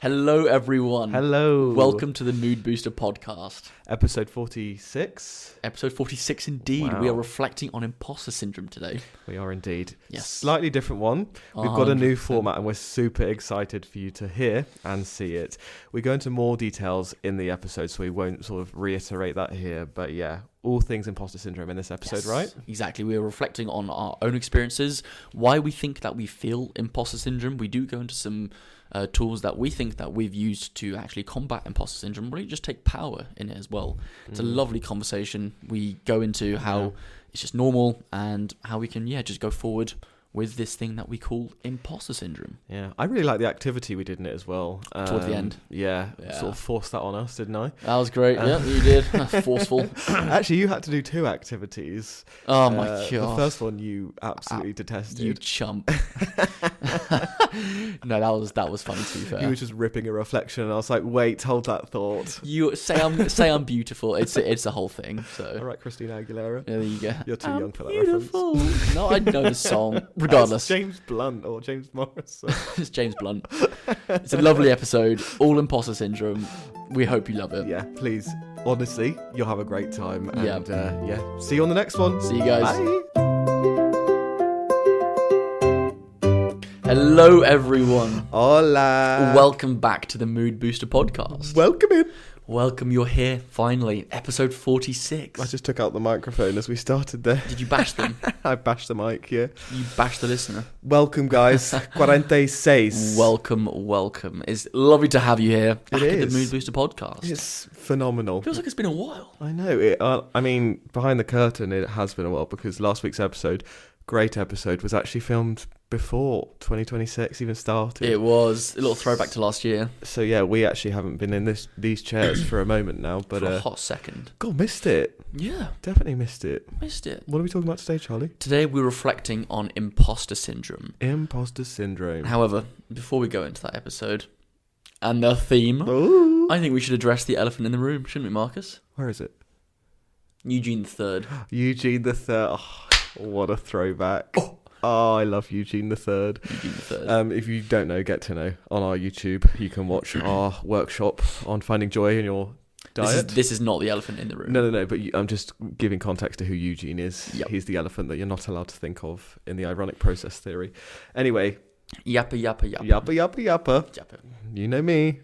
Hello, everyone. Hello. Welcome to the Mood Booster podcast. Episode 46. Episode 46 indeed. Wow. We are reflecting on imposter syndrome today. We are indeed. Yes. Slightly different one. We've got a new 100%. format and we're super excited for you to hear and see it. We go into more details in the episode, so we won't sort of reiterate that here. But yeah, all things imposter syndrome in this episode, Yes, right? Exactly. We are reflecting on our own experiences, why we think that we feel imposter syndrome. We do go into some tools that we think that we've used to actually combat imposter syndrome, really just take power in it as well. It's a lovely conversation. We go into how it's just normal and how we can, just go forward with this thing that we call imposter syndrome. Yeah, I really like the activity we did in it as well. Towards the end. Yeah, sort of forced that on us, didn't I? That was great. Yeah, you did. Forceful. Actually, you had to do two activities. Oh my The god. first one you absolutely detested. You chump. No, that was funny to be fair. He was just ripping a reflection, and I was like, "Wait, hold that thought." You say I'm beautiful. It's a whole thing. So All right, Christina Aguilera. there you go. You're too young for that beautiful. reference. No, I know the song. Regardless, It's James Blunt or James Morris. it's James Blunt. It's a lovely episode. All imposter syndrome. We hope you love it. Yeah, please. Honestly, you'll have a great time. And Yeah. see you on the next one. See you guys. Bye. Hello, everyone. Hola. Welcome back to the Mood Booster podcast. Welcome in. Welcome, you're here finally. Episode 46. I just took out the microphone as we started there. Did you bash them? I bashed the mic, yeah. You bashed the listener. Welcome, guys. 46. Welcome. It's lovely to have you here back at the is. Mood Booster podcast. It's phenomenal. Feels like it's been a while. I know. I mean, behind the curtain, it has been a while because last week's episode, great episode, was actually filmed before 2026 even started. It was a little throwback to last year. So yeah, we actually haven't been in these chairs for a moment now, but For a hot second. God, missed it. Yeah, Definitely missed it. missed it. What are we talking about today, Charlie? Today we're reflecting on imposter syndrome. Imposter syndrome. However, before we go into that episode and the theme, Ooh. I think we should address the elephant in the room, shouldn't we, Marcus? Where is it? Eugene III. Eugene the Third. Oh, what a throwback. Oh, I love Eugene the Third. Eugene III. If you don't know, get to know. On our YouTube, you can watch our workshop on finding joy in your diet. This is not the elephant in the room. No, but I'm just giving context to who Eugene is. Yep. He's the elephant that you're not allowed to think of in the ironic process theory. Anyway, Yappa. yappa. You know me.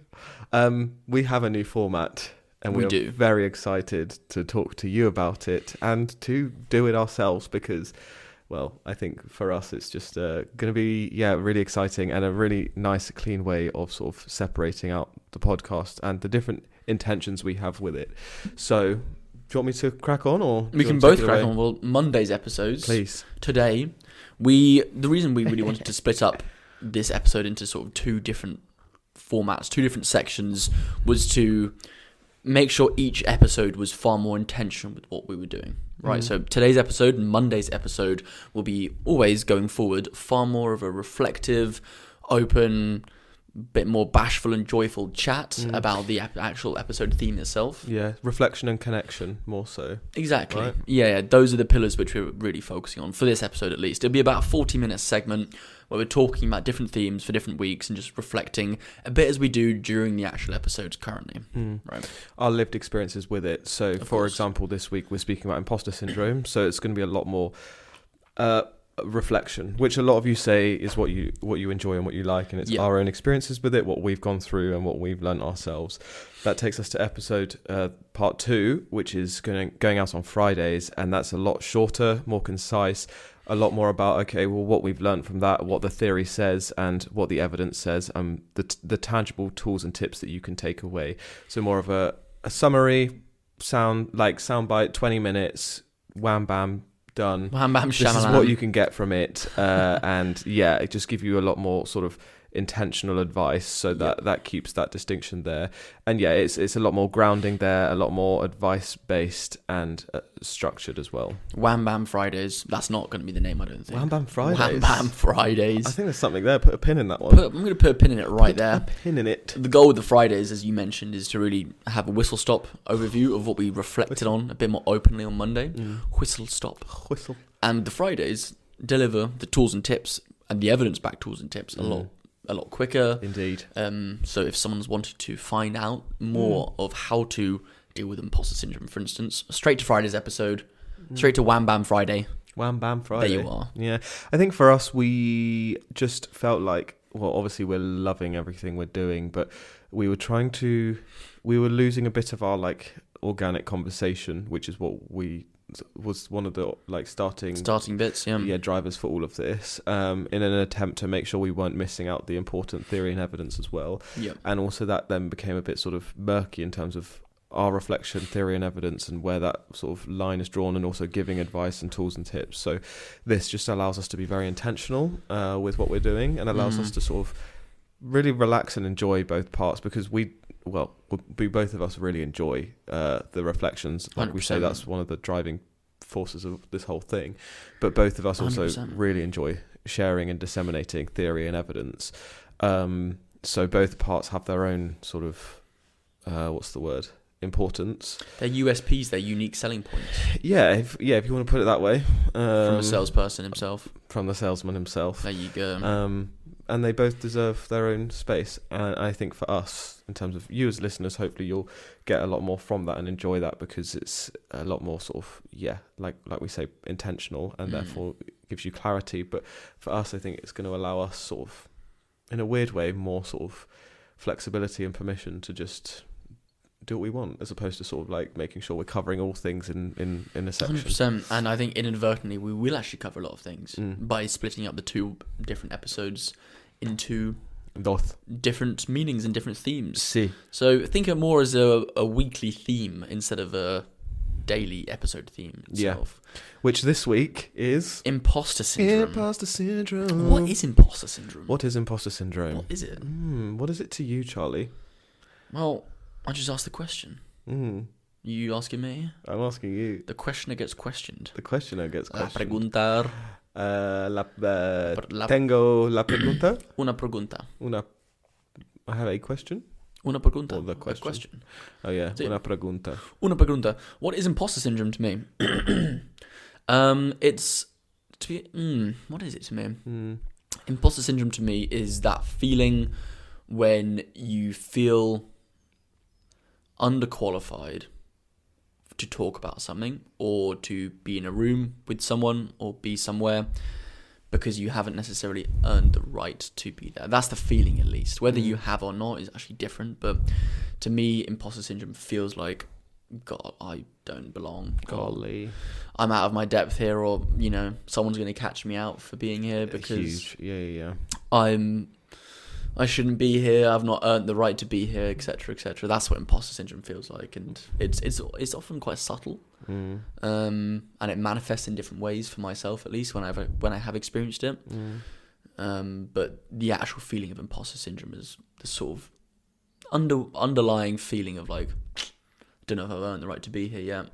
We have a new format, and We we're do. very excited to talk to you about it and to do it ourselves because, well, I think for us it's just going to be, really exciting and a really nice, clean way of sort of separating out the podcast and the different intentions we have with it. So, do you want me to crack on, or We can both crack on. Well, Monday's episodes. Please. Today, the reason we really wanted to split up this episode into sort of two different formats, two different sections, was to make sure each episode was far more intentional with what we were doing. Right, so today's episode and Monday's episode will be always going forward far more of a reflective, open, bit more bashful and joyful chat about the actual episode theme itself. Yeah, reflection and connection more so. Exactly. Right. Yeah, those are the pillars which we're really focusing on for this episode at least. It'll be about a 40-minute segment where we're talking about different themes for different weeks and just reflecting a bit as we do during the actual episodes currently. Right. Our lived experiences with it. So, for course. example, this week we're speaking about imposter syndrome. So it's going to be a lot more reflection, which a lot of you say is what you enjoy and what you like, and it's our own experiences with it, what we've gone through and what we've learnt ourselves. That takes us to episode part 2, which is going out on Fridays, and that's a lot shorter, more concise, a lot more about what we've learnt from that, what the theory says and what the evidence says, and the tangible tools and tips that you can take away. So more of a summary, soundbite, 20 minutes, wham bam, done. Wham bam This is shamalam. what you can get from it, and it just give you a lot more sort of intentional advice, so that keeps that distinction there. And it's a lot more grounding there, a lot more advice based and structured as well. Wham Bam Fridays. That's not going to be the name, I don't think. Wham Bam Fridays. Wham Bam Fridays. I think there's something there. Put a pin in that one. I'm going to put a pin in it right there. A pin in it. The goal with the Fridays, as you mentioned, is to really have a whistle-stop overview of what we reflected on a bit more openly on Monday. Whistle-stop. Whistle. And the Fridays deliver the tools and tips and the evidence-backed tools and tips a lot a lot quicker. Indeed. So if someone's wanted to find out more of how to deal with imposter syndrome, for instance, straight to Friday's episode, straight to Wham Bam Friday. Wham Bam Friday. There you are. Yeah. I think for us, we just felt like, well, obviously we're loving everything we're doing, but we were losing a bit of our like organic conversation, which is what was one of the like starting bits, drivers for all of this, in an attempt to make sure we weren't missing out the important theory and evidence as well. And also that then became a bit sort of murky in terms of our reflection, theory and evidence, and where that sort of line is drawn, and also giving advice and tools and tips. So this just allows us to be very intentional with what we're doing, and allows us to sort of really relax and enjoy both parts, because we both of us really enjoy the reflections. Like 100%. We say, that's one of the driving forces of this whole thing. But both of us also 100%. really enjoy sharing and disseminating theory and evidence. So both parts have their own sort of, importance. Their USPs, their unique selling points. Yeah, if you want to put it that way. From the salesperson himself. From the salesman himself. There you go. And they both deserve their own space. And I think for us, in terms of you as listeners, hopefully you'll get a lot more from that and enjoy that, because it's a lot more sort of, like we say, intentional, and therefore it gives you clarity. But for us, I think it's going to allow us sort of, in a weird way, more sort of flexibility and permission to just do what we want, as opposed to sort of like making sure we're covering all things in a section. 100%. And I think inadvertently we will actually cover a lot of things by splitting up the two different episodes into different meanings and different themes. So think of it more as a weekly theme instead of a daily episode theme itself. Which this week is Imposter syndrome. Imposter syndrome. What is imposter syndrome? What is imposter syndrome? What is it? What is it to you, Charlie? Well, I just asked the question. You asking me? I'm asking you. The questioner gets questioned. The questioner gets questioned. Preguntar. Tengo la pregunta. Una pregunta. I have a question. Una pregunta. Or the question. A question. Oh yeah, una pregunta. Una pregunta. What is imposter syndrome to me? It's to be. What is it to me? Imposter syndrome to me is that feeling when you feel underqualified to talk about something, or to be in a room with someone, or be somewhere, because you haven't necessarily earned the right to be there. That's the feeling, at least. Whether you have or not is actually different. But to me, imposter syndrome feels like, God, I don't belong. Golly. I'm out of my depth here, or, someone's going to catch me out for being here because huge. Yeah. I shouldn't be here. I've not earned the right to be here, etc., etc. That's what imposter syndrome feels like, and it's often quite subtle, and it manifests in different ways for myself, at least when I have experienced it. But the actual feeling of imposter syndrome is the sort of underlying feeling of like, I don't know if I've earned the right to be here yet.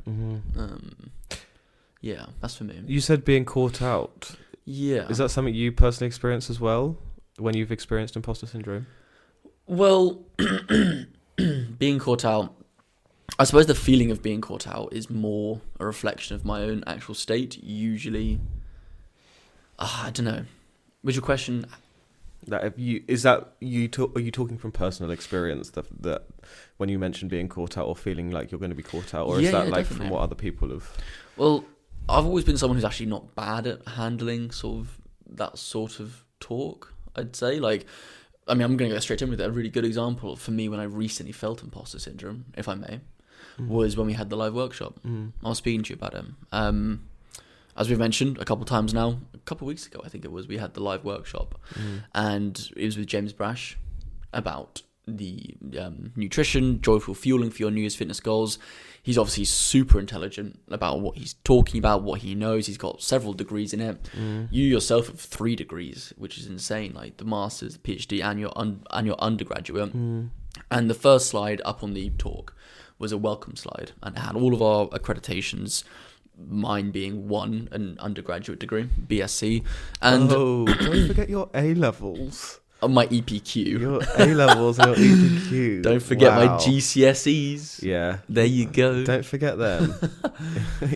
Yeah, that's for me. You said being caught out. Yeah. Is that something you personally experience as well, when you've experienced imposter syndrome? Well, being caught out, I suppose the feeling of being caught out is more a reflection of my own actual state, usually. I don't know. Was your question... Are you talking from personal experience, that when you mentioned being caught out or feeling like you're going to be caught out, or is that like definitely from what other people have... Well, I've always been someone who's actually not bad at handling that sort of talk, I'd say. I'm going to go straight in with it. A really good example for me when I recently felt imposter syndrome, if I may, was when we had the live workshop. I was speaking to you about it. As we've mentioned a couple of times now, a couple of weeks ago, I think it was, we had the live workshop, and it was with James Brash about the nutrition, joyful fueling for your New Year's fitness goals. He's obviously super intelligent about what he's talking about, what he knows. He's got several degrees in it. You yourself have 3 degrees, which is insane, like the master's, the PhD, and your undergraduate. And the first slide up on the talk was a welcome slide, and it had all of our accreditations, mine being 1, an undergraduate degree, BSc. And don't forget your A-levels. My EPQ. Your A-levels and your EPQ. Don't forget my GCSEs. Yeah. There you go. Don't forget them.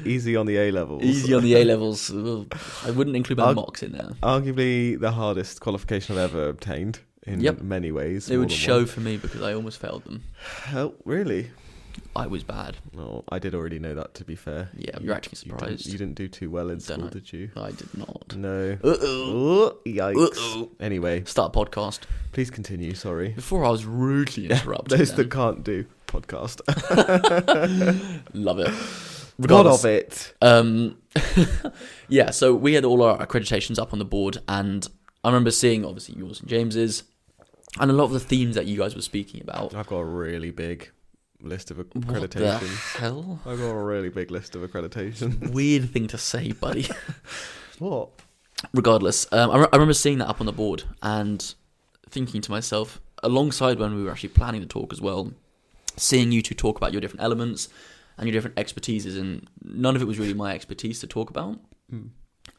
Easy on the A-levels. Easy on the A-levels. I wouldn't include my mocks in there. Arguably the hardest qualification I've ever obtained. in many ways. It would show for me because I almost failed them. Oh, really? I was bad. No, I did already know that, to be fair. Yeah, you're actually surprised. You didn't do too well in school, did you? I did not. No. Uh-oh. Yikes. Uh-oh. Anyway. Start a podcast. Please continue, sorry. Before I was rudely interrupted. Those that can't do podcast. Love it. Regardless. God of it. Yeah, so we had all our accreditations up on the board, and I remember seeing, obviously, yours and James's, and a lot of the themes that you guys were speaking about. I've got a really big list of accreditations. What the hell? I've got a really big list of accreditations. Weird thing to say, buddy. What? Regardless, I remember seeing that up on the board and thinking to myself, alongside when we were actually planning the talk as well, seeing you two talk about your different elements and your different expertises, and none of it was really my expertise to talk about.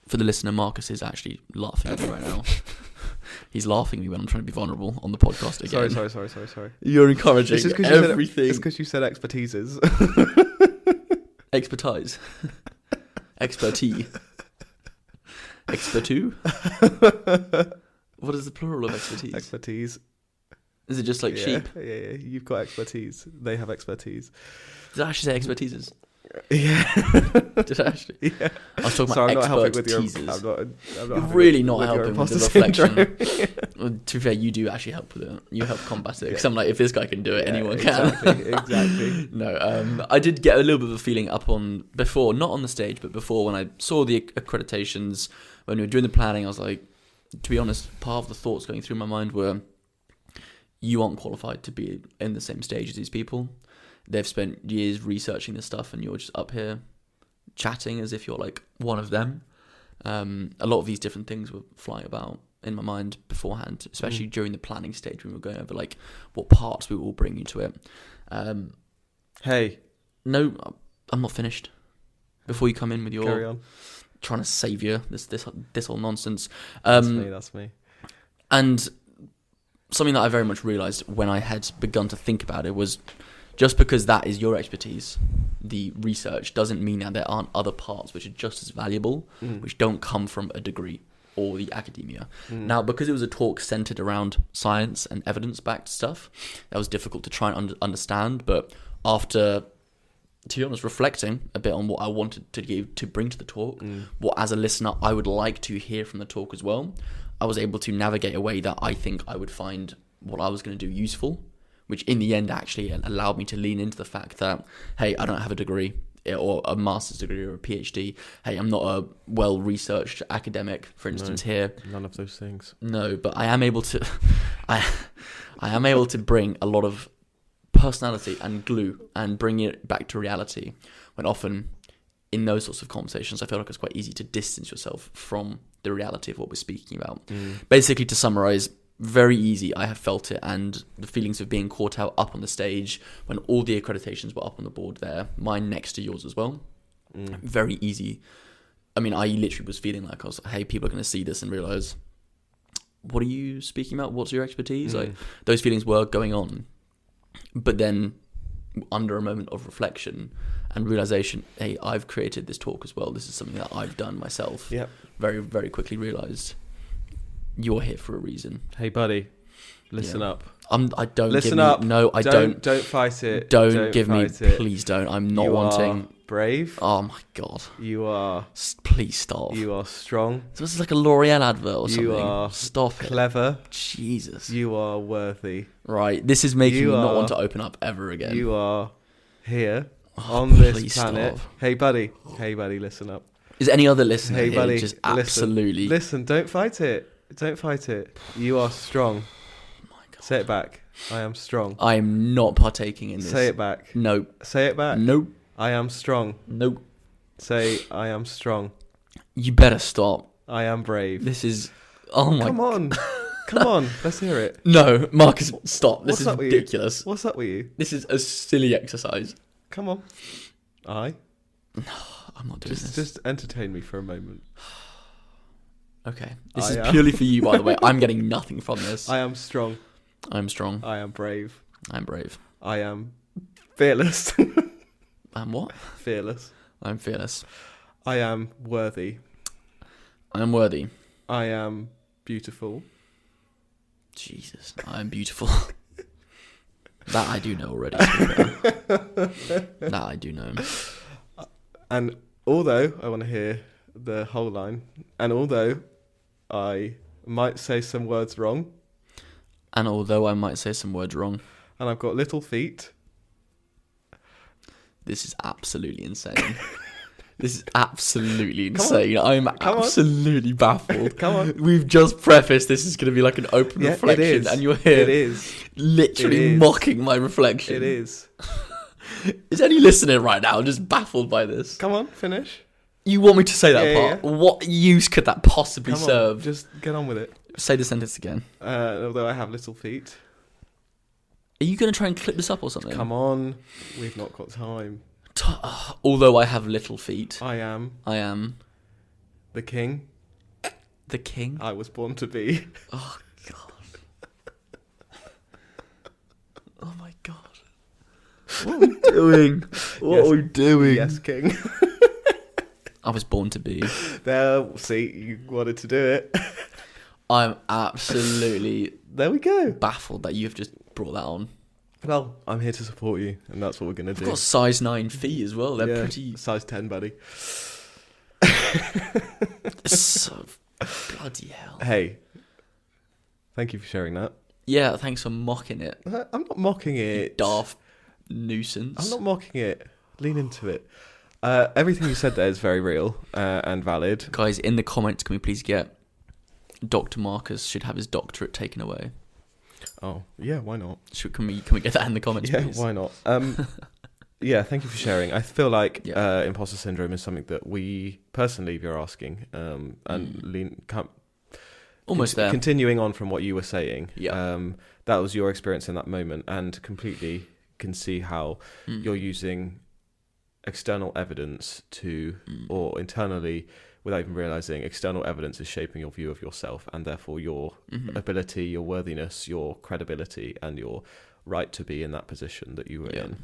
For the listener, Marcus is actually laughing at me right now. He's laughing at me when I'm trying to be vulnerable on the podcast again. Sorry. You're encouraging everything. It's because you said expertises. Expertise. Expertise. Expertu? What is the plural of expertise? Expertise. Is it just like sheep? Yeah. You've got expertise. They have expertise. Did I actually say expertises? Yeah. Did I actually? Yeah. I was talking Sorry, about expertises. I'm not really not helping with the reflection. Well, to be fair, you do actually help with it. You help combat it. Because I'm like, if this guy can do it, anyone can. Exactly. No, I did get a little bit of a feeling up on before, not on the stage, but before when I saw the accreditations, when we were doing the planning, I was like, to be honest, part of the thoughts going through my mind were, you aren't qualified to be in the same stage as these people. They've spent years researching this stuff, and you're just up here chatting as if you're like one of them. A lot of these different things were flying about in my mind beforehand, especially during the planning stage when we were going over like what parts we will bring into it. Hey, no, I'm not finished. Before you come in with your carry on. Trying to saviour this whole nonsense. That's me. And something that I very much realised when I had begun to think about it was, just because that is your expertise, the research, doesn't mean that there aren't other parts which are just as valuable, which don't come from a degree or the academia. Now, because it was a talk centered around science and evidence-backed stuff, that was difficult to try and understand. But after, to be honest, reflecting a bit on what I wanted to bring to the talk, what as a listener I would like to hear from the talk as well, I was able to navigate a way that I think I would find what I was going to do useful, which in the end actually allowed me to lean into the fact that, hey, I don't have a degree or a master's degree or a PhD. Hey, I'm not a well-researched academic, for instance, here. None of those things. No, but I am able to, I am able to bring a lot of personality and glue and bring it back to reality, when often in those sorts of conversations, I feel like it's quite easy to distance yourself from the reality of what we're speaking about. Basically, to summarize, very easy, I have felt it, and the feelings of being caught out up on the stage when all the accreditations were up on the board there, mine next to yours as well. Very easy. I mean, I literally was feeling like I was like, hey, people are going to see this and realise, what are you speaking about? What's your expertise? Like, those feelings were going on. But then, under a moment of reflection and realisation, hey, I've created this talk as well. This is something that I've done myself. Yep. Very, very quickly realised, you're here for a reason. Hey, buddy, listen up. I don't listen give me, up. No, I don't. Don't fight it. Don't give me. Please don't. I'm not you wanting. Are brave. Oh my god. You are. Please stop. You are strong. So this is like a L'Oreal advert or something. You are. Stop clever. It. Jesus. You are worthy. Right. This is making me not want to open up ever again. You are here on this planet. Stop. Hey, buddy. Hey, buddy. Listen up. Is any other listener hey, buddy, here just absolutely... Listen, don't fight it. Don't fight it. You are strong. Oh my God. Say it back. I am strong. I am not partaking in this. Say it back. Nope. Say it back. Nope. I am strong. Nope. Say, I am strong. You better stop. I am brave. This is... Oh my... Come on. Come on. Let's hear it. No, Marcus, stop. This is ridiculous. What's up with you? This is a silly exercise. Come on. I'm not doing this. Just entertain me for a moment. Okay. This is purely for you, by the way. I'm getting nothing from this. I am strong. I'm strong. I am brave. I'm brave. I am fearless. I'm what? Fearless. I'm fearless. I am worthy. I am worthy. I am beautiful. Jesus, I'm beautiful. That I do know already. That I do know. And although I want to hear the whole line, and although I might say some words wrong, and although I might say some words wrong, and I've got little feet, this is absolutely insane. This is absolutely insane. I'm absolutely baffled. Come on. We've just prefaced this is going to be like an open reflection, and you're here literally mocking my reflection. It is. Is any listener right now just baffled by this? Come on, finish. You want me to say that part? Yeah. What use could that possibly serve? Just get on with it. Say the sentence again. Although I have little feet. Are you going to try and clip this up or something? Come on. We've not got time. Although I have little feet. I am. The king. The king? I was born to be. Oh, God. Oh, my God. What are we doing? What are we doing? Yes, king. I was born to be. There, see, you wanted to do it. I'm absolutely... There we go. Baffled that you've just brought that on. Well, I'm here to support you, and that's what we're going to do. I've got size 9 feet as well. They're pretty... Size 10, buddy. So... Bloody hell. Hey. Thank you for sharing that. Yeah, thanks for mocking it. I'm not mocking it. You daft nuisance. I'm not mocking it. Lean into it. Everything you said there is very real and valid. Guys, in the comments, can we please get Dr. Marcus should have his doctorate taken away? Oh, yeah, why not? Can we get that in the comments, please? Yeah, why not? Yeah, thank you for sharing. I feel like imposter syndrome is something that we, personally, if you're asking, almost there. Continuing on from what you were saying, yeah. That was your experience in that moment, and completely can see how you're using external evidence to, or internally, without even realizing, external evidence is shaping your view of yourself, and therefore your ability, your worthiness, your credibility, and your right to be in that position that you were in.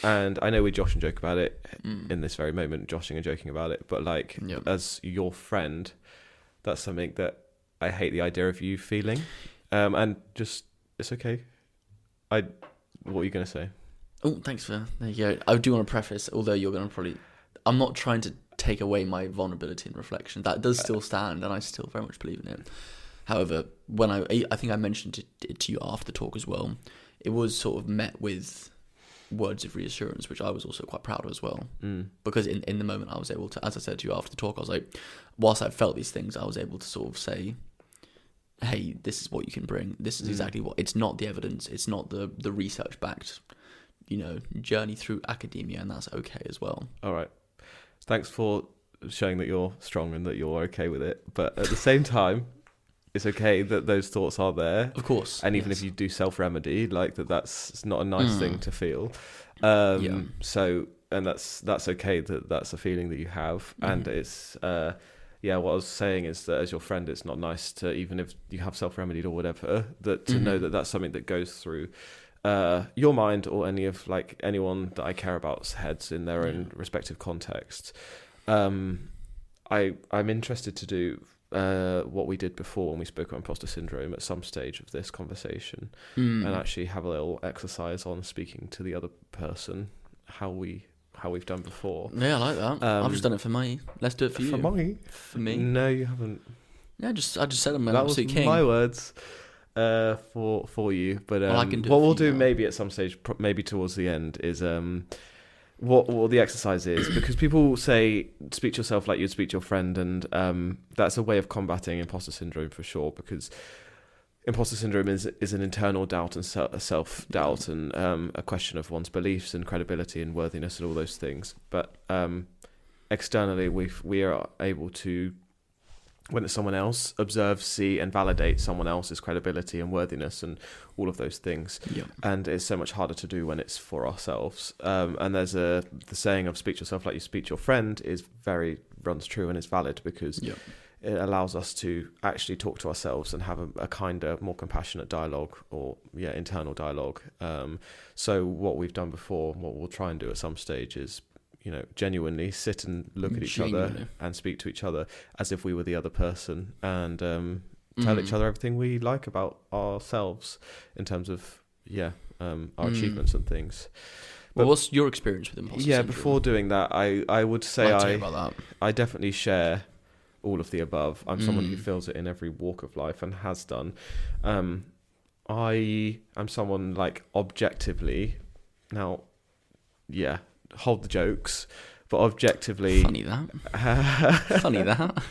And I know we josh and joke about it in this very moment, joshing and joking about it, but like as your friend, that's something that I hate the idea of you feeling. And just, it's okay. What are you going to say? Oh, thanks for, there you go. I do want to preface, although you're going to probably, I'm not trying to take away my vulnerability and reflection. That does still stand, and I still very much believe in it. However, when I think I mentioned it to you after the talk as well, it was sort of met with words of reassurance, which I was also quite proud of as well. Because in the moment I was able to, as I said to you after the talk, I was like, whilst I felt these things, I was able to sort of say, hey, this is what you can bring. This is exactly what, it's not the evidence, it's not the research-backed, journey through academia, and that's okay as well. All right. Thanks for showing that you're strong and that you're okay with it. But at the same time, it's okay that those thoughts are there. Of course. And even if you do self-remedy, like that's not a nice thing to feel. So, and that's okay that's a feeling that you have. And it's, what I was saying is that as your friend, it's not nice to, even if you have self-remedied or whatever, that to know that that's something that goes through your mind or anyone that I care about's heads in their own respective contexts. I'm interested to do what we did before when we spoke about imposter syndrome at some stage of this conversation, and actually have a little exercise on speaking to the other person how we've done before. Yeah, I like that. I've just done it for me. Let's do it for you. For me? No, you haven't. Yeah, I just said I'm an that absolute was king. My words for you. But well, I can do what we'll do maybe at some stage, maybe towards the end, is what the exercise is, because people say speak to yourself like you'd speak to your friend, and that's a way of combating imposter syndrome for sure, because imposter syndrome is an internal doubt and self-doubt and a question of one's beliefs and credibility and worthiness and all those things. But externally, we are able to, when it's someone else, observe, see, and validate someone else's credibility and worthiness and all of those things. Yeah. And it's so much harder to do when it's for ourselves. And there's the saying of speak to yourself like you speak to your friend runs true and is valid, because it allows us to actually talk to ourselves and have a kinder, more compassionate dialogue, or internal dialogue. So what we've done before, what we'll try and do at some stage is, genuinely sit and look at each other and speak to each other as if we were the other person, and tell each other everything we like about ourselves in terms of our achievements and things. Well, what's your experience with imposter syndrome? Before doing that, I would say I definitely share all of the above. I'm someone who feels it in every walk of life and has done. I am someone like objectively, now, hold the jokes, but objectively... Funny that.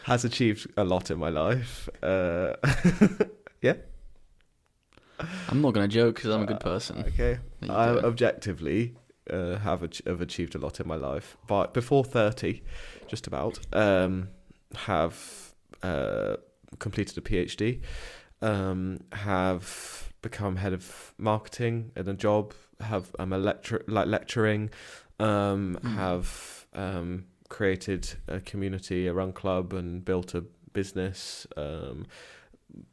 Has achieved a lot in my life. Yeah. I'm not going to joke because I'm a good person. Okay. I objectively have achieved a lot in my life. But before 30, just about, have completed a PhD, have become head of marketing in a job, I'm a lecturing, have created a community, a run club, and built a business,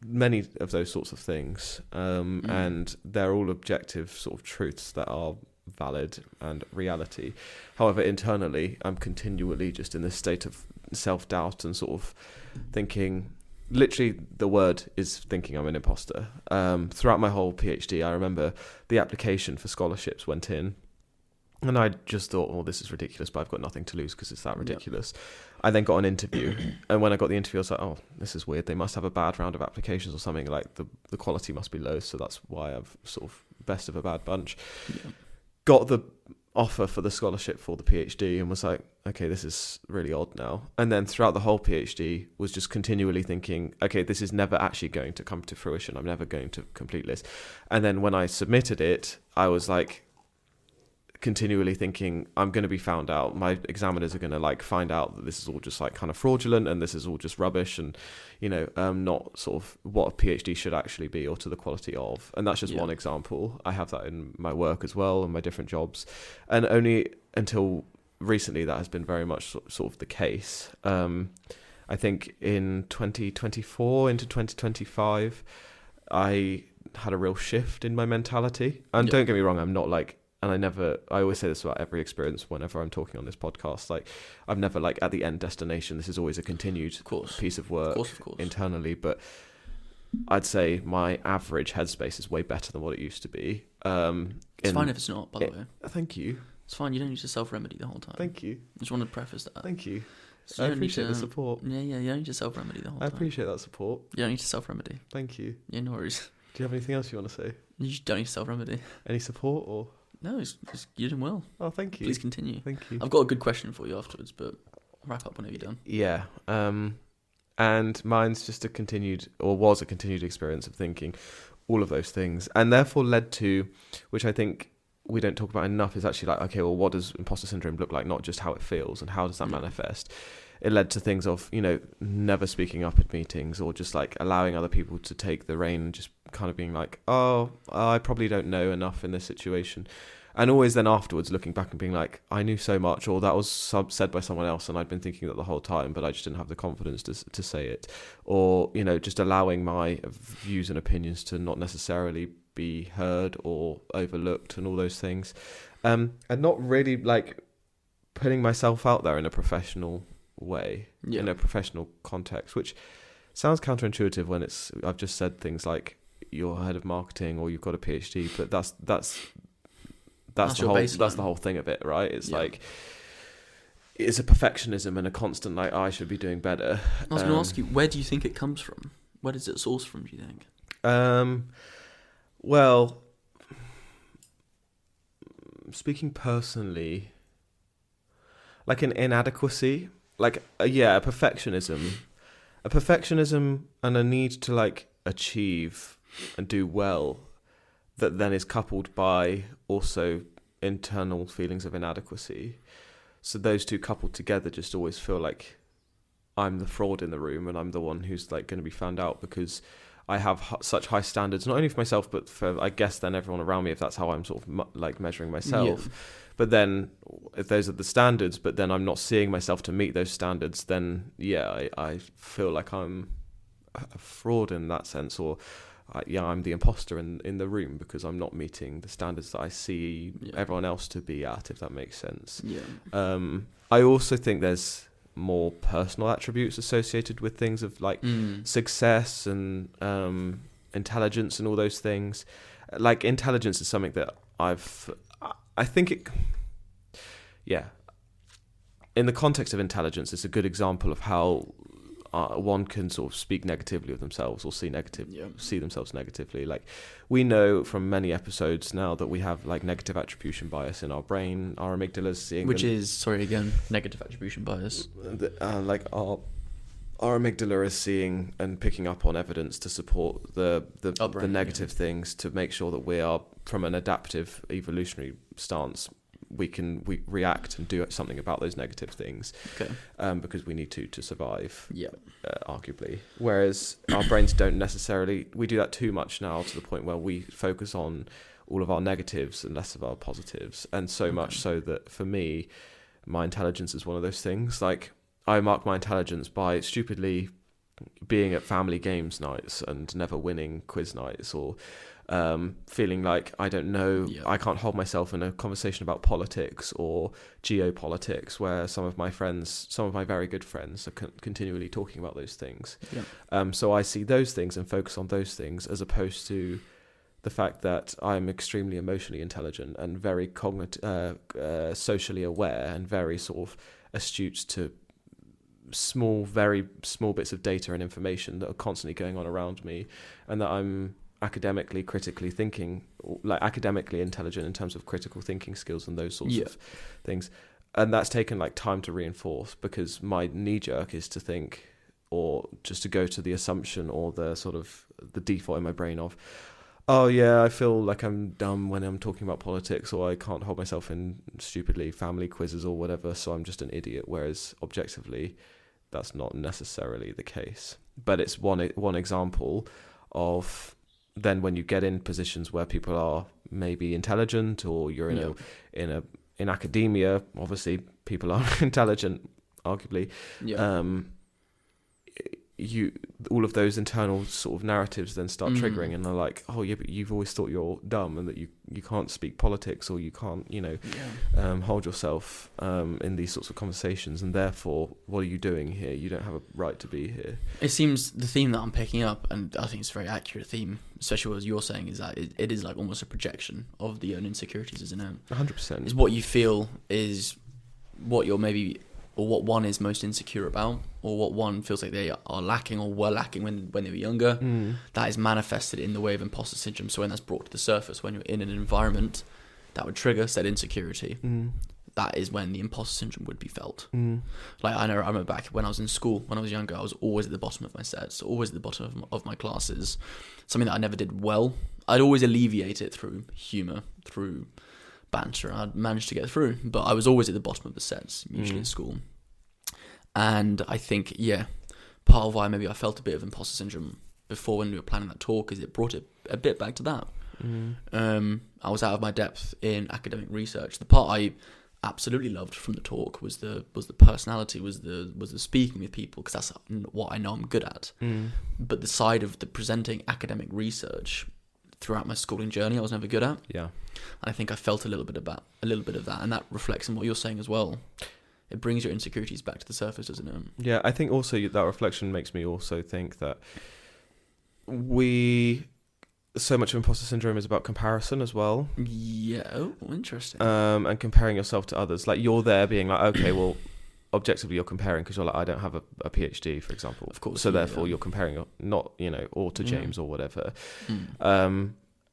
many of those sorts of things, and they're all objective sort of truths that are valid and reality. However, internally, I'm continually just in this state of self-doubt and sort of thinking, literally the word is thinking I'm an imposter. Throughout my whole PhD, I remember the application for scholarships went in, and I just thought, oh, this is ridiculous, but I've got nothing to lose because it's that ridiculous. Yep. I then got an interview, and when I got the interview, I was like, oh, this is weird. They must have a bad round of applications or something. Like the quality must be low, so that's why I've sort of best of a bad bunch. Yeah. Got the offer for the scholarship for the PhD and was like, okay, this is really odd now. And then throughout the whole PhD was just continually thinking, okay, this is never actually going to come to fruition. I'm never going to complete this. And then when I submitted it, I was like, continually thinking, I'm going to be found out. My examiners are going to like find out that this is all just like kind of fraudulent and this is all just rubbish and, not sort of what a PhD should actually be or to the quality of. And that's just one example. I have that in my work as well and my different jobs. And only until recently that has been very much sort of the case. I think in 2024 into 2025, I had a real shift in my mentality. And don't get me wrong, I'm not like, and I always say this about every experience whenever I'm talking on this podcast, like I'm never like at the end destination. This is always a continued piece of work internally, but I'd say my average headspace is way better than what it used to be. It's fine if it's not, by the way. Thank you. It's fine, you don't need to self-remedy the whole time. Thank you. I just want to preface that. Thank you. So I appreciate the support. Yeah, you don't need to self-remedy the whole time. I appreciate that support. You don't need to self-remedy. Thank you. Yeah, no worries. Do you have anything else you want to say? You just don't need to self-remedy. Any support or... No, you're doing well. Oh, thank you. Please continue. Thank you. I've got a good question for you afterwards, but I'll wrap up whenever you're done. Yeah. And mine's just was a continued experience of thinking all of those things, and therefore led to, which I think we don't talk about enough, is actually like, okay, well, what does imposter syndrome look like? Not just how it feels and how does that manifest. It led to things of, never speaking up at meetings or just like allowing other people to take the reign and just kind of being like, oh, I probably don't know enough in this situation. And always then afterwards looking back and being like, I knew so much, or that was said by someone else and I'd been thinking that the whole time, but I just didn't have the confidence to say it. Or, just allowing my views and opinions to not necessarily be heard or overlooked and all those things. And not really like putting myself out there in a professional way, in a professional context, which sounds counterintuitive when I've just said things like you're head of marketing or you've got a PhD, but that's the whole thing of it, right? It's like it's a perfectionism and a constant like I should be doing better. I was going to ask you, where do you think it comes from? Where does it source from, do you think? Well, speaking personally, like an inadequacy, like a perfectionism and a need to like achieve and do well, that then is coupled by also internal feelings of inadequacy. So those two coupled together just always feel like I'm the fraud in the room and I'm the one who's like going to be found out because I have such high standards, not only for myself, but for, I guess, then everyone around me, if that's how I'm sort of like measuring myself. Yeah. But then if those are the standards, but then I'm not seeing myself to meet those standards, then I feel like I'm a fraud in that sense, or I'm the imposter in the room because I'm not meeting the standards that I see everyone else to be at, if that makes sense. Yeah. I also think there's more personal attributes associated with things of like success and intelligence and all those things. Like intelligence is something that I think it, yeah. In the context of intelligence, it's a good example of how one can sort of speak negatively of themselves or see themselves negatively. Like we know from many episodes now that we have like negative attribution bias in our brain. Our amygdala is seeing negative attribution bias. Like our amygdala is seeing and picking up on evidence to support the negative things, to make sure that we are, from an adaptive evolutionary stance, we react and do something about those negative things, because we need to survive, arguably. Whereas our brains don't necessarily, we do that too much now, to the point where we focus on all of our negatives and less of our positives, and so much so that for me, my intelligence is one of those things. Like I mark my intelligence by stupidly being at family games nights and never winning quiz nights, or feeling like I don't know, I can't hold myself in a conversation about politics or geopolitics, where some of my very good friends are continually talking about those things. So I see those things and focus on those things, as opposed to the fact that I'm extremely emotionally intelligent and very socially aware and very sort of astute to very small bits of data and information that are constantly going on around me, and that I'm academically intelligent in terms of critical thinking skills and those sorts of things. And that's taken like time to reinforce, because my knee jerk is to think, or just to go to the assumption or the sort of the default in my brain of, oh yeah, I feel like I'm dumb when I'm talking about politics, or I can't hold myself in stupidly family quizzes or whatever, so I'm just an idiot. Whereas objectively, that's not necessarily the case. But it's one example of then when you get in positions where people are maybe intelligent, or you're in academia, obviously people are intelligent, arguably. All of those internal sort of narratives then start triggering, and they're like, oh yeah, but you've always thought you're dumb and that you can't speak politics, or you can't hold yourself in these sorts of conversations, and therefore what are you doing here? You don't have a right to be here. It seems the theme that I'm picking up, and I think it's a very accurate theme, especially what you're saying, is that it is like almost a projection of the own insecurities, isn't it? 100%. Is what you feel is what you're maybe, or what one is most insecure about, or what one feels like they are lacking or were lacking when they were younger. That is manifested in the way of imposter syndrome. So when that's brought to the surface, when you're in an environment that would trigger said insecurity, that is when the imposter syndrome would be felt. Like I remember back when I was in school, when I was younger, I was always at the bottom of my sets, always at the bottom of my classes. Something that I never did well. I'd always alleviate it through humour, through banter. I'd managed to get through, but I was always at the bottom of the sets, usually at school. And I think, part of why maybe I felt a bit of imposter syndrome before when we were planning that talk is it brought it a bit back to that. I was out of my depth in academic research. The part I absolutely loved from the talk was the personality, was the speaking with people, because that's what I know I'm good at. But the side of the presenting academic research throughout my schooling journey, I was never good at. And I think I felt a little bit of that, and that reflects on what you're saying as well. It brings your insecurities back to the surface, doesn't it? Yeah, I think also that reflection makes me also think that so much of imposter syndrome is about comparison as well. Interesting. And comparing yourself to others. Like you're there being like, okay, well, objectively you're comparing because you're like, I don't have a PhD, for example. Of course. So therefore you're comparing not, or to James or whatever.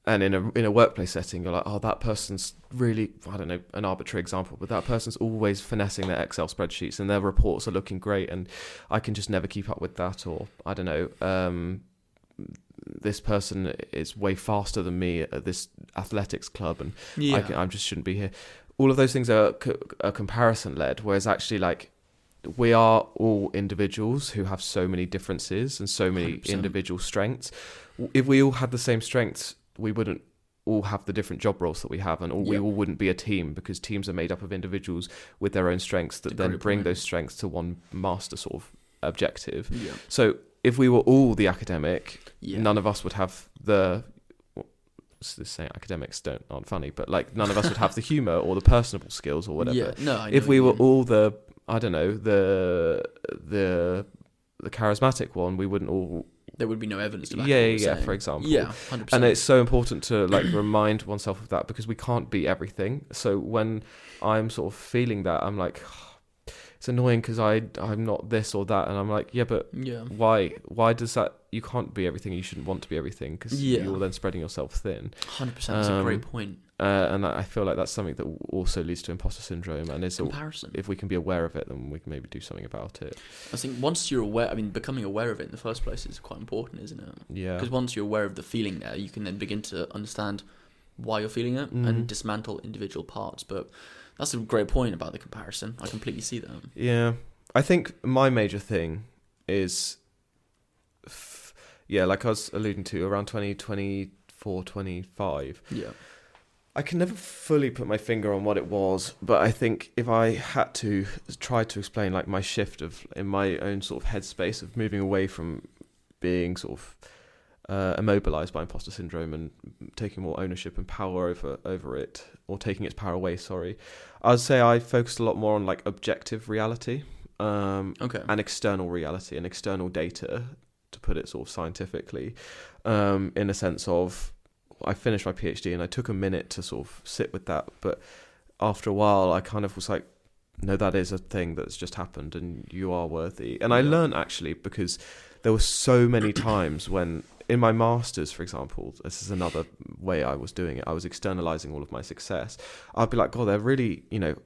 And in a workplace setting, you're like, oh, that person's really, I don't know, an arbitrary example, but that person's always finessing their Excel spreadsheets and their reports are looking great, and I can just never keep up with that. Or I don't know, this person is way faster than me at this athletics club, and I just shouldn't be here. All of those things are comparison led, whereas actually, like, we are all individuals who have so many differences and so many 100%. Individual strengths. If we all had the same strengths, we wouldn't all have the different job roles that we have, and we all wouldn't be a team, because teams are made up of individuals with their own strengths that then bring those strengths to one master sort of objective. So if we were all the academic, none of us would have saying academics aren't funny, but like none of us would have the humour or the personable skills or whatever. If we were all the I don't know, the charismatic one, we wouldn't all. There would be no evidence to back yeah, for example. Yeah, 100%. And it's so important to like remind oneself of that, because we can't be everything. So when I'm sort of feeling that, I'm like, it's annoying because I'm not this or that, and I'm like, but why does that? You can't be everything. You shouldn't want to be everything, because you're then spreading yourself thin. 100%. That's a great point. And I feel like that's something that also leads to imposter syndrome, and is comparison. If we can be aware of it, then we can maybe do something about it. I think once you're aware, becoming aware of it in the first place is quite important, isn't it? Yeah. Because once you're aware of the feeling there, you can then begin to understand why you're feeling it and dismantle individual parts. But that's a great point about the comparison. I completely see that. Yeah. I think my major thing is, like I was alluding to, around 2024, 25. Yeah. I can never fully put my finger on what it was, but I think if I had to try to explain like my shift in my own sort of headspace of moving away from being sort of immobilized by imposter syndrome and taking more ownership and power over it, or taking its power away, I would say I focused a lot more on like objective reality, and external reality and external data, to put it sort of scientifically, in a sense of, I finished my PhD and I took a minute to sort of sit with that, but after a while I kind of was like, no, that is a thing that's just happened and you are worthy. And I learned, actually, because there were so many times when in my masters, for example, this is another way I was doing it, I was externalizing all of my success. I'd be like, God, they're really,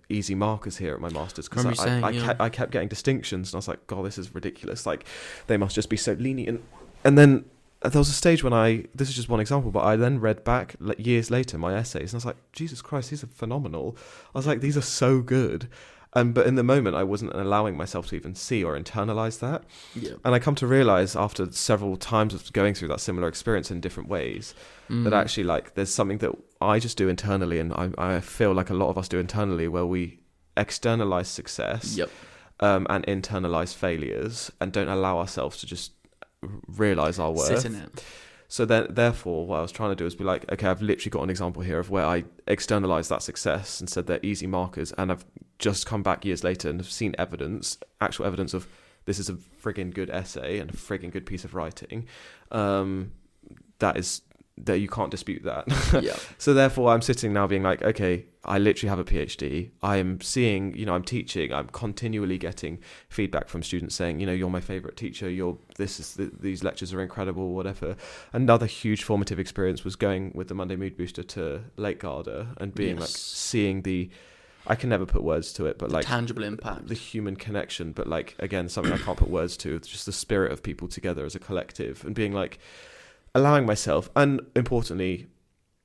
easy markers here at my masters, because I kept getting distinctions, and I was like, God, this is ridiculous, like they must just be so lenient. And then there was a stage when this is just one example, but I then read back years later my essays, and I was like, Jesus Christ, these are phenomenal. I was like, these are so good. But in the moment, I wasn't allowing myself to even see or internalize that. Yeah. And I come to realize after several times of going through that similar experience in different ways, that actually, like, there's something that I just do internally, and I feel like a lot of us do internally, where we externalize success and internalize failures, and don't allow ourselves to just realize our worth. Sit in it. So then, therefore, what I was trying to do is be like, okay, I've literally got an example here of where I externalized that success and said they're easy markers, and I've just come back years later and have seen actual evidence of this is a friggin' good essay and a friggin' good piece of writing. That you can't dispute that. Yeah. So therefore, I'm sitting now being like, okay, I literally have a PhD. I am seeing, I'm teaching. I'm continually getting feedback from students saying, you're my favorite teacher. These lectures are incredible, whatever. Another huge formative experience was going with the Monday Mood Booster to Lake Garda and being like seeing I can never put words to it, but like tangible impact, the human connection, but like, again, something I can't put words to. It's just the spirit of people together as a collective, and being like, allowing myself, and importantly,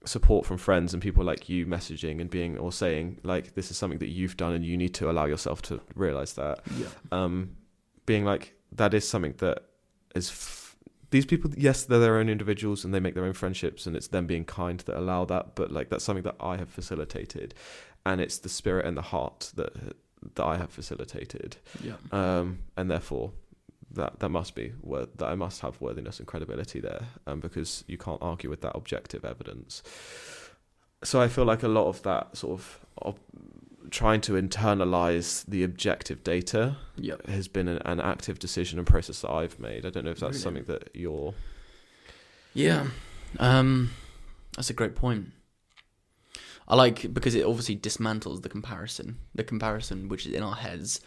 support from friends and people like you messaging and being, or saying like, this is something that you've done and you need to allow yourself to realize that. Being like, that is something that is these people, yes, they're their own individuals and they make their own friendships, and it's them being kind that allow that, but like, that's something that I have facilitated, and it's the spirit and the heart that I have facilitated. And therefore that must be that I must have worthiness and credibility there, because you can't argue with that objective evidence. So I feel like a lot of that sort of trying to internalize the objective data has been an active decision and process that I've made. I don't know if that's something that you're... Yeah, that's a great point. I like, because it obviously dismantles the comparison which is in our heads,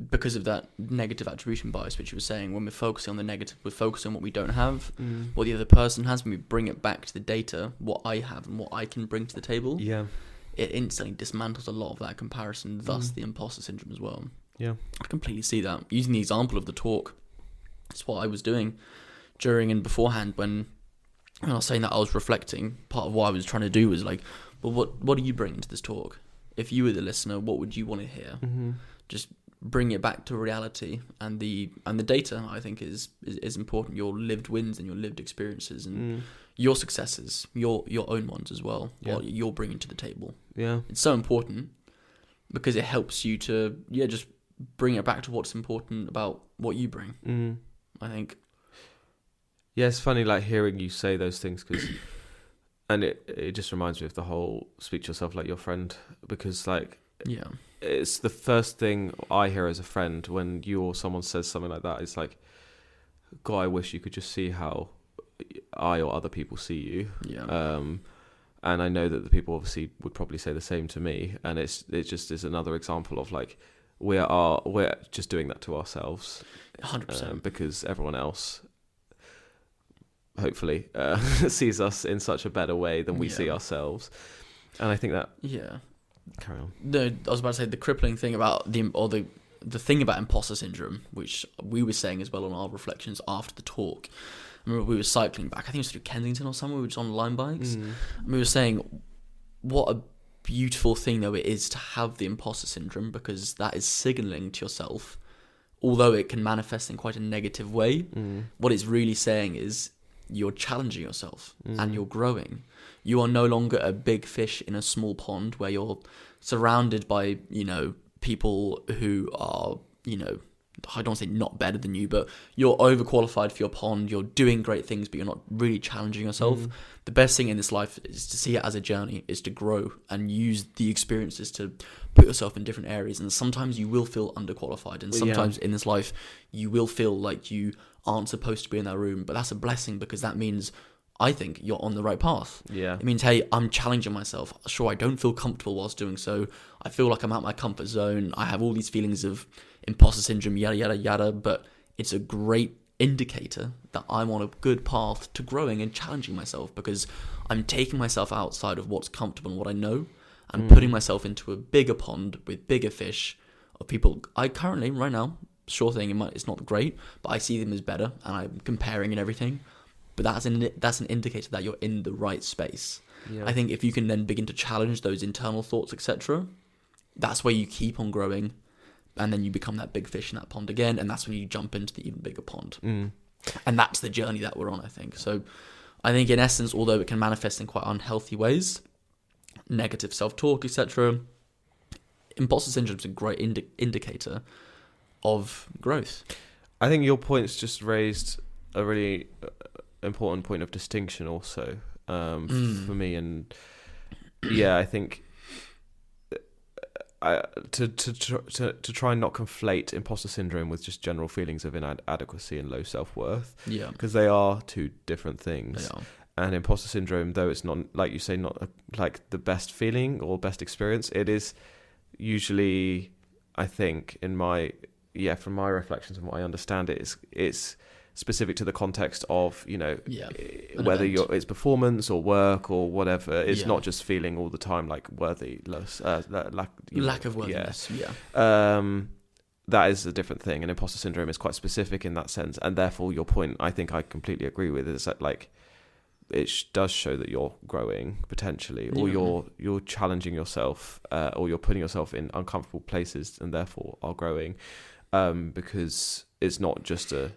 because of that negative attribution bias, which you were saying. When we're focusing on the negative, we're focusing on what we don't have, what the other person has. When we bring it back to the data, what I have and what I can bring to the table, it instantly dismantles a lot of that comparison, thus the imposter syndrome as well. Yeah, I completely see that. Using the example of the talk, that's what I was doing during and beforehand. When I was saying that, I was reflecting. Part of what I was trying to do was like, well, what do you bring to this talk? If you were the listener, what would you want to hear? Just bring it back to reality, and the data, I think, is important. Your lived wins and your lived experiences and your successes, your own ones as well, what you're bringing to the table. Yeah, it's so important because it helps you to just bring it back to what's important about what you bring. I think. Yeah, it's funny like hearing you say those things, and it just reminds me of the whole speak to yourself like your friend, because like Yeah. It's the first thing I hear as a friend when you or someone says something like that. It's like, God, I wish you could just see how I or other people see you. Yeah. And I know that the people obviously would probably say the same to me. And it just is another example of like, we're just doing that to ourselves. 100%. Because everyone else, hopefully, sees us in such a better way than we see ourselves. And I think that... Yeah. Carry on. No, I was about to say the crippling thing about the thing about imposter syndrome, which we were saying as well on our reflections after the talk. I remember we were cycling back, I think it was through Kensington or somewhere, we were just on line bikes. And we were saying what a beautiful thing though it is to have the imposter syndrome, because that is signalling to yourself, although it can manifest in quite a negative way, what it's really saying is you're challenging yourself and you're growing. You are no longer a big fish in a small pond where you're surrounded by, people who are, I don't want to say not better than you, but you're overqualified for your pond. You're doing great things, but you're not really challenging yourself. The best thing in this life is to see it as a journey, is to grow and use the experiences to put yourself in different areas. And sometimes you will feel underqualified. And sometimes in this life, you will feel like you aren't supposed to be in that room. But that's a blessing, because that means, I think, you're on the right path. Yeah. It means, hey, I'm challenging myself. Sure, I don't feel comfortable whilst doing so. I feel like I'm out my comfort zone. I have all these feelings of imposter syndrome, yada, yada, yada. But it's a great indicator that I'm on a good path to growing and challenging myself, because I'm taking myself outside of what's comfortable and what I know, and putting myself into a bigger pond with bigger fish of people I currently, right now, sure thing, it's not great, but I see them as better, and I'm comparing and everything. But that's an indicator that you're in the right space. Yeah. I think if you can then begin to challenge those internal thoughts, etc., that's where you keep on growing, and then you become that big fish in that pond again, and that's when you jump into the even bigger pond. And that's the journey that we're on, I think. So I think in essence, although it can manifest in quite unhealthy ways, negative self-talk, etc., imposter syndrome is a great indicator of growth. I think your points just raised a really important point of distinction also for me. And yeah, I think to try and not conflate imposter syndrome with just general feelings of inadequacy and low self-worth, because they are two different things. And imposter syndrome, though it's not, like you say, not like the best feeling or best experience, it is usually, I think, from my reflections and what I understand, it's specific to the context of, whether it's performance or work or whatever. It's not just feeling all the time like worthiness, lack of worthiness. That is a different thing, and imposter syndrome is quite specific in that sense. And therefore, your point, I think I completely agree with, is that like it does show that you're growing potentially, or you're challenging yourself, or you're putting yourself in uncomfortable places, and therefore are growing, because it's not just a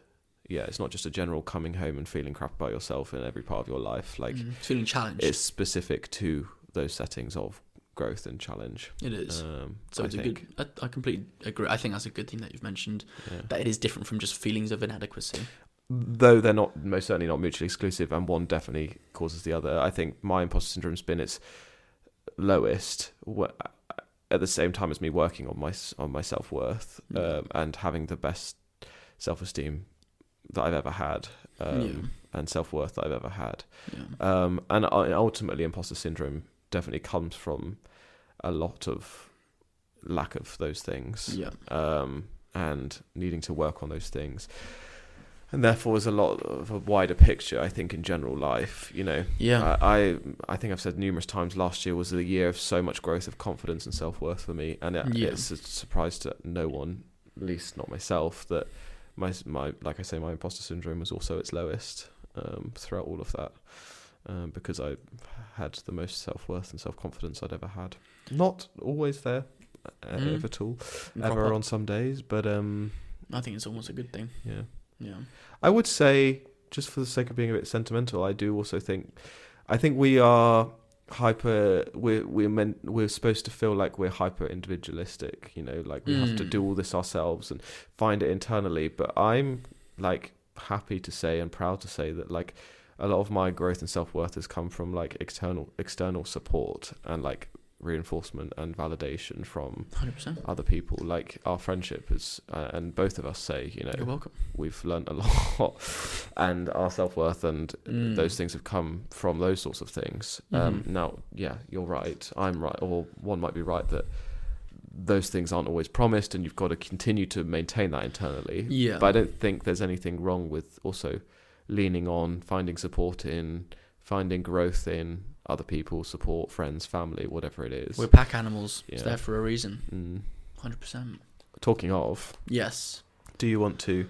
general coming home and feeling crap about yourself in every part of your life. Like feeling challenged. It's specific to those settings of growth and challenge. It is. So it's I completely agree. I think that's a good thing that you've mentioned, that it is different from just feelings of inadequacy. Though they're not, most certainly not mutually exclusive, and one definitely causes the other. I think my imposter syndrome's been its lowest at the same time as me working on my self-worth, and having the best self-esteem that I've ever had, and self-worth that I've ever had. And ultimately, imposter syndrome definitely comes from a lot of lack of those things, and needing to work on those things. And therefore, there's a lot of a wider picture, I think, in general life. I think I've said numerous times, last year was the year of so much growth of confidence and self-worth for me, and it's a surprise to no one, at least not myself, that my like I say, my imposter syndrome was also its lowest throughout all of that, because I had the most self-worth and self-confidence I'd ever had. Not always there, if at all, ever on some days, but I think it's almost a good thing. Yeah. I would say, just for the sake of being a bit sentimental, I do also think, we are we're supposed to feel like we're hyper individualistic, like we have to do all this ourselves and find it internally. But I'm like happy to say and proud to say that like a lot of my growth and self-worth has come from like external support and like reinforcement and validation from 100%. other people. Like our friendship is, and both of us say, You're welcome. we've learned a lot, and our self-worth and those things have come from those sorts of things. Now, yeah, you're right. I'm right, or one might be right that those things aren't always promised, and you've got to continue to maintain that internally. Yeah. But I don't think there's anything wrong with also leaning on, finding support in, finding growth in other people, support, friends, family, whatever it is. We're pack animals. Yeah. It's there for a reason. 100%. Talking of, Yes. do you want to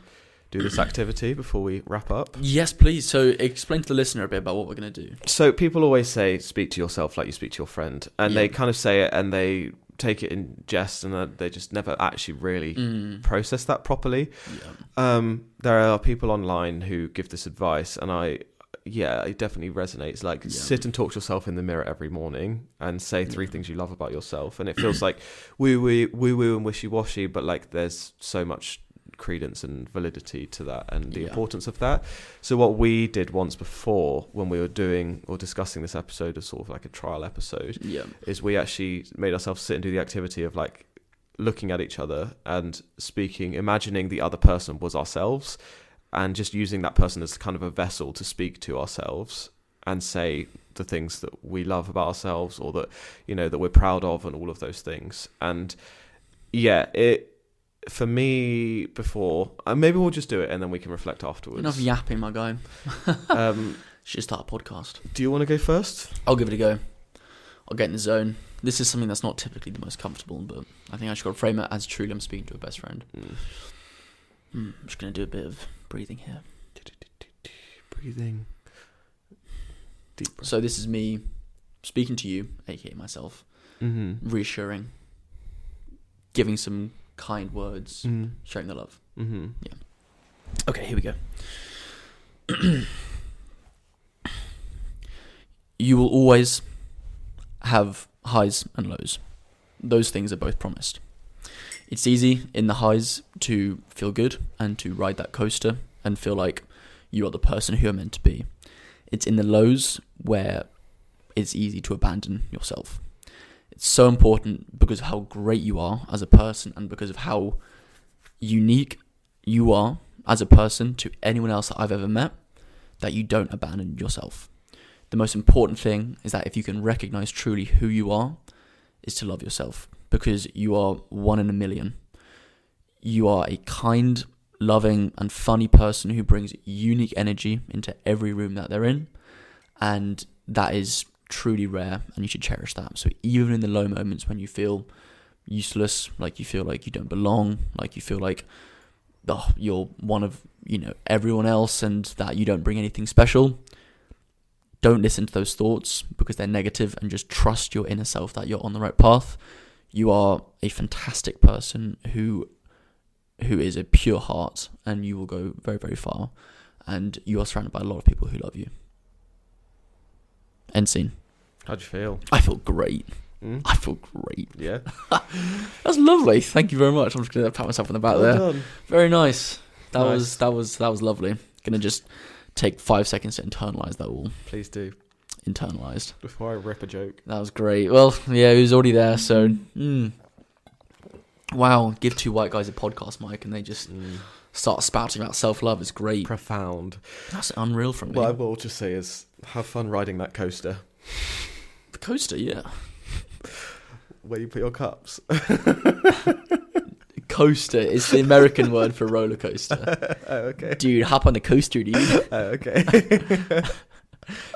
do this activity before we wrap up? Yes, please. So explain to the listener a bit about what we're going to do. So people always say, speak to yourself like you speak to your friend. And they kind of say it and they take it in jest, and they just never actually really process that properly. Yeah. There are people online who give this advice, and it definitely resonates. Like, sit and talk to yourself in the mirror every morning and say 3 things you love about yourself. And it feels like woo-woo and wishy-washy, but like there's so much credence and validity to that, and the importance of that. So what we did once before when we were doing or discussing this episode as sort of like a trial episode, is we actually made ourselves sit and do the activity of like looking at each other and speaking, imagining the other person was ourselves, and just using that person as kind of a vessel to speak to ourselves and say the things that we love about ourselves, or that, that we're proud of, and all of those things. And for me, before, maybe we'll just do it and then we can reflect afterwards. Enough yapping, my guy. Should start a podcast. Do you want to go first? I'll give it a go. I'll get in the zone. This is something that's not typically the most comfortable, but I think I should got to frame it as truly I'm speaking to a best friend. I'm just going to do a bit of breathing here. Breathing. Deep breath. So this is me speaking to you, aka myself, reassuring, giving some kind words, showing the love. Yeah. Okay, here we go. You will always have highs and lows. Those things are both promised. It's easy in the highs to feel good and to ride that coaster and feel like you are the person who you're meant to be. It's in the lows where it's easy to abandon yourself. It's so important because of how great you are as a person, and because of how unique you are as a person to anyone else that I've ever met, that you don't abandon yourself. The most important thing is that if you can recognize truly who you are, is to love yourself, because you are 1 in a million. You are a kind, loving, and funny person who brings unique energy into every room that they're in, and that is truly rare, and you should cherish that. So even in the low moments when you feel useless, like you feel like you don't belong, like you feel like you're one of everyone else and that you don't bring anything special, don't listen to those thoughts because they're negative, and just trust your inner self that you're on the right path. You are a fantastic person who is a pure heart, and you will go very, very far, and you are surrounded by a lot of people who love you. End scene. How'd you feel? I feel great. I feel great. Yeah. That's lovely. Thank you very much. I'm just gonna pat myself on the back Well there. done. Very nice. That Nice. was lovely. Gonna just take 5 seconds to internalize that all. Please do. Internalized. Before I rip a joke. That was great. Well, yeah, he was already there, so wow, give 2 white guys a podcast mic and they just start spouting about self-love. It's great. Profound. That's unreal from me. What I will just say is, have fun riding that coaster. The coaster, yeah. Where you put your cups. Coaster is the American word for roller coaster. Oh, okay. Dude, hop on the coaster, dude. Oh, okay.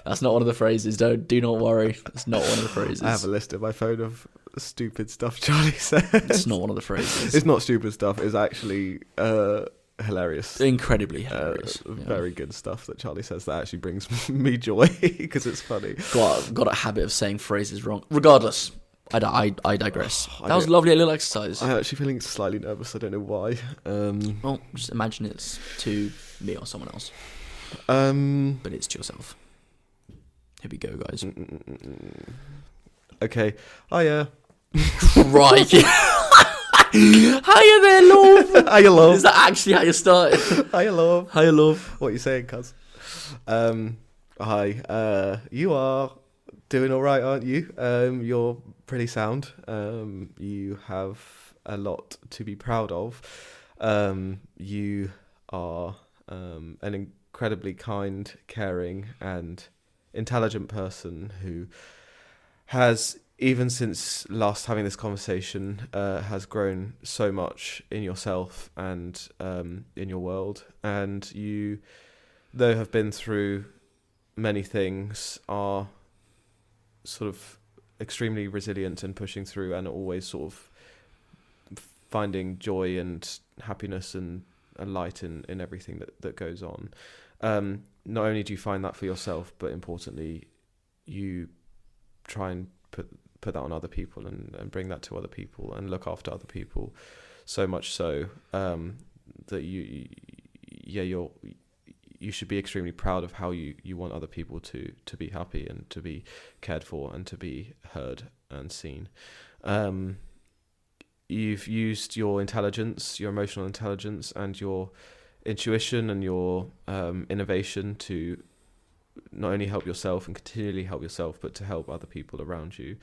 That's not one of the phrases. Do not worry. It's not one of the phrases. I have a list in my phone of stupid stuff Charlie says. It's not one of the phrases. It's not stupid stuff. It's actually hilarious. Incredibly hilarious. Very good stuff that Charlie says that actually brings me joy because it's funny. Got a habit of saying phrases wrong. Regardless, I digress. That was lovely, a little exercise. I'm actually feeling slightly nervous. I don't know why. Well, just imagine it's to me or someone else. But it's to yourself. Here we go, guys. Okay. Hiya. Right. Hiya there, love. Hiya, love. Is that actually how you started? Hiya, love. Hiya, love. What are you saying, cuz? Hi. You are doing all right, aren't you? You're pretty sound. You have a lot to be proud of. You are an incredibly kind, caring, and intelligent person who has, even since last having this conversation, has grown so much in yourself and in your world. And you, though have been through many things, are sort of extremely resilient and pushing through, and always sort of finding joy and happiness and a light in everything that goes on. Not only do you find that for yourself, but importantly, you try and put that on other people and bring that to other people and look after other people, so much so that you should be extremely proud of how you want other people to be happy and to be cared for and to be heard and seen. You've used your intelligence, your emotional intelligence, and your intuition and your innovation to not only help yourself and continually help yourself, but to help other people around you.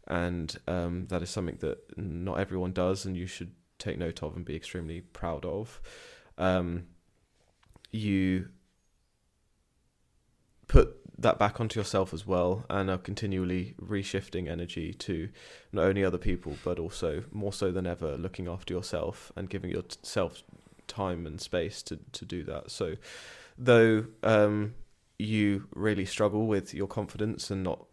And that is something that not everyone does, and you should take note of and be extremely proud of. You put that back onto yourself as well, and are continually reshifting energy to not only other people, but also more so than ever looking after yourself and giving yourself time and space to do that. So though you really struggle with your confidence and not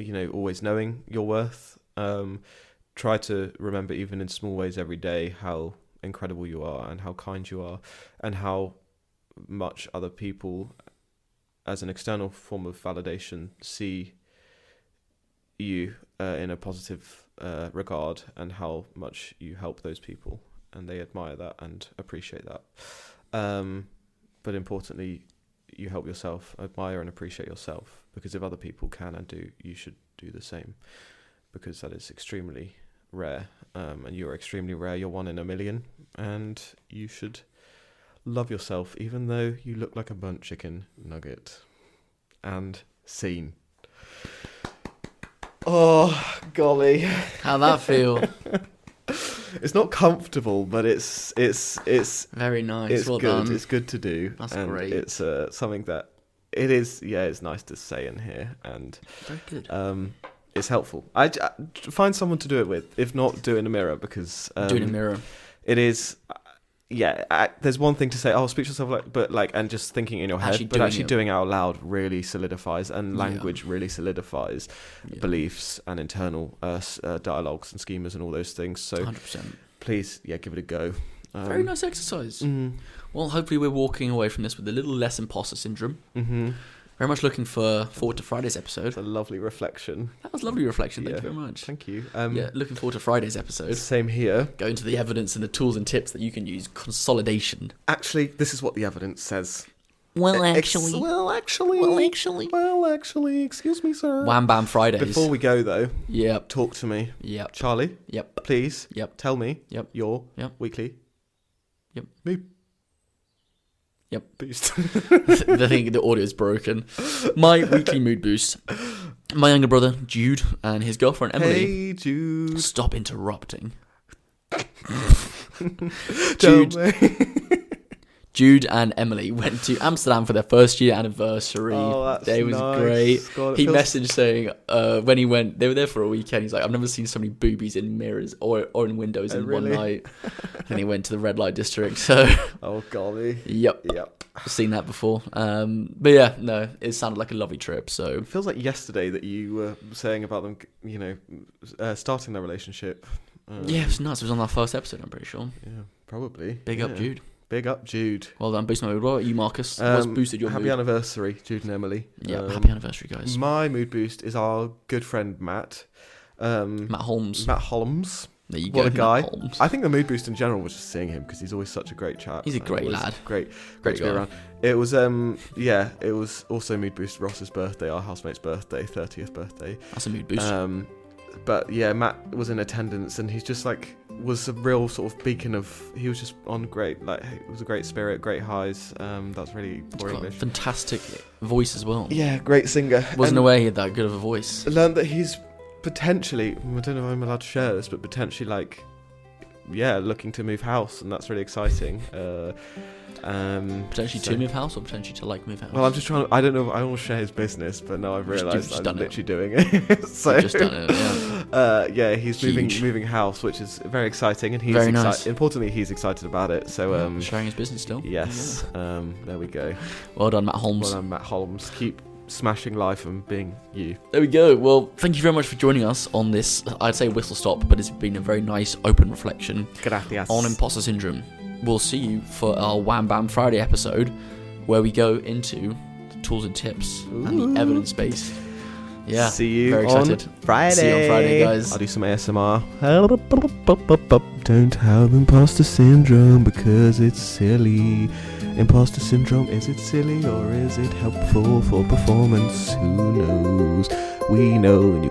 always knowing your worth, try to remember, even in small ways every day, how incredible you are and how kind you are, and how much other people, as an external form of validation, see you in a positive regard, and how much you help those people, and they admire that and appreciate that. But importantly, you help yourself, admire and appreciate yourself, because if other people can and do, you should do the same, because that is extremely rare, and you're extremely rare. You're 1 in a million, and you should love yourself, even though you look like a burnt chicken nugget. And scene. Oh, golly. How'd that feel? It's not comfortable, but it's very nice. It's well good. done. It's good to do. That's and great. It's something that it is. Yeah, it's nice to say in here, and very good. It's helpful. I find someone to do it with. If not, do it in a mirror, because do it in a mirror. It is. Yeah, there's one thing to say, speak to yourself, and just thinking in your head, but actually doing it out loud really solidifies, and language really solidifies beliefs and internal dialogues and schemas and all those things. So 100%. Please, give it a go. Very nice exercise. Mm-hmm. Well, hopefully we're walking away from this with a little less imposter syndrome. Mm-hmm. Very much looking forward to Friday's episode. It's a lovely reflection. That was a lovely reflection. Thank you very much. Thank you. Looking forward to Friday's episode. Same here. Go into the evidence and the tools and tips that you can use. Consolidation. Actually, this is what the evidence says. Well, actually, excuse me, sir. Wham Bam Fridays. Before we go, though, yep. Talk to me. Yep. Charlie. Yep. Please. Yep. Tell me. Yep. Your. Yep. Weekly. Yep. Mood. Yep. Boost. The audio is broken. My weekly mood boost. My younger brother, Jude, and his girlfriend, Emily. Hey, Jude. Stop interrupting. Jude and Emily went to Amsterdam for their first year anniversary. Oh, that's Day was nice. great. God, he messaged saying when he went, they were there for a weekend. He's like, I've never seen so many boobies in mirrors or in windows in one night. And he went to the red light district. So, oh golly. Yep. I've seen that before. But yeah, no, it sounded like a lovely trip. So it feels like yesterday that you were saying about them, starting their relationship. Yeah, it was nuts. It was on our first episode, I'm pretty sure. Yeah, probably. Big up, Jude. Big up, Jude. Well done, boosting my mood. What about you, Marcus? What's boosted your mood? Happy anniversary, Jude and Emily. Yeah, happy anniversary, guys. My mood boost is our good friend Matt. Matt Holmes. Matt Holmes. There you go. What a guy. I think the mood boost in general was just seeing him, because he's always such a great chap. He's a great lad. Great to be around. It was it was also mood boost Ross's birthday, our housemate's birthday, 30th birthday. That's a mood boost. But yeah, Matt was in attendance, and he's just was a real sort of beacon of. He was just on great, it was a great spirit, great highs. That's really poor English. Fantastic voice as well. Yeah, great singer. Wasn't aware he had that good of a voice. Learned that he's potentially, I don't know if I'm allowed to share this, but potentially like, yeah, looking to move house, and that's really exciting. Potentially to move house, or potentially to like move house? Well, I'm just trying to, I don't know, I don't want to share his business, but now I've realised I'm literally doing it. So, you've just done it, yeah. He's moving house, which is very exciting, and he's very nice. Importantly, he's excited about it. So, sharing his business still. Yes, there we go. Well done, Matt Holmes. Well done, Matt Holmes. Keep smashing life and being you. There we go. Well, thank you very much for joining us on this, I'd say whistle stop, but it's been a very nice open reflection Gracias. on imposter syndrome. We'll see you for our Wham Bam Friday episode, where we go into the tools and tips and the evidence base. Yeah, see you very excited. On Friday. See you on Friday, guys. I'll do some ASMR. Don't have imposter syndrome because it's silly. Imposter syndrome, is it silly or is it helpful for performance? Who knows? We know, and you